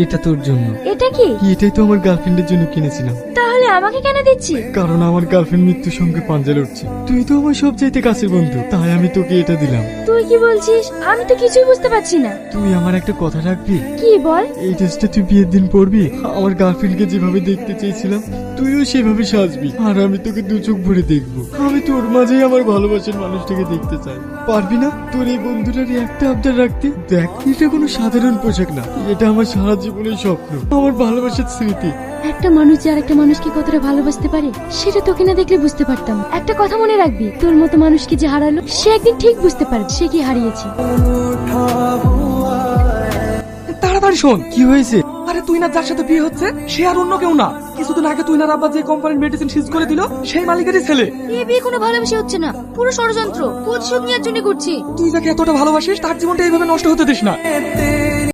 এটা তোর জন্য। এটা কি? এটাই তো আমার গার্লফ্রেন্ডের জন্য কিনেছিলাম। তাহলে আমাকে কেন দিচ্ছি? কারণ আমার গার্লফ্রেন্ড মৃত্যুর সঙ্গে পাঞ্জা লড়ছে, তুই তো আমার সবচাইতে কাছের বন্ধু, তাই আমি তোকে এটা দিলাম। তুই কি বলছিস? আমি তো কিছুই বুঝতে পারছি না। তুই আমার একটা কথা রাখবি? কি বল? এই ড্রেসটা তুই বিয়ের দিন পরবি। আমার গার্লফ্রেন্ডকে যেভাবে দেখতে চেয়েছিলাম তুইও সেভাবে সাজবি, আর আমি তোকে দু চোখ ভরে দেখবো। আমি তোর মাঝেই আমার ভালোবাসার মানুষটাকে দেখতে চাই। পারবি না তোর এই বন্ধুটার একটা আবদার রাখতে? দেখ, এটা কোনো সাধারণ পোশাক না, এটা আমার সারা জীবনের স্বপ্ন, আমার ভালোবাসার স্মৃতি। একটা মানুষ যে আরেকটা মানুষকে কতটা ভালোবাসতে পারে সেটা তোকে না দেখলে বুঝতে পারতাম। একটা কথা মনে রাখবি, তোর মতো মানুষকে যে হারালো সে একদিন ঠিক বুঝতে পারবে সে কি হারিয়েছে। তাড়াতাড়ি শোন। কি হয়েছে? আরে তুই না যার সাথে বিয়ে হচ্ছে সে আর অন্য কেউ না, কিছুদিন আগে তুই না আব্বা যে কোম্পানির মেডিসিন সিজ করে দিল সেই মালিকেরই ছেলে। এই বিয়ে কোনো ভালোবাসা হচ্ছে না, পুরো ষড়যন্ত্র, প্রতিশোধ নেওয়ার জন্য করছি। তুই যাকে এতটা ভালোবাসিস তার জীবনটা এইভাবে নষ্ট হতে দিস না।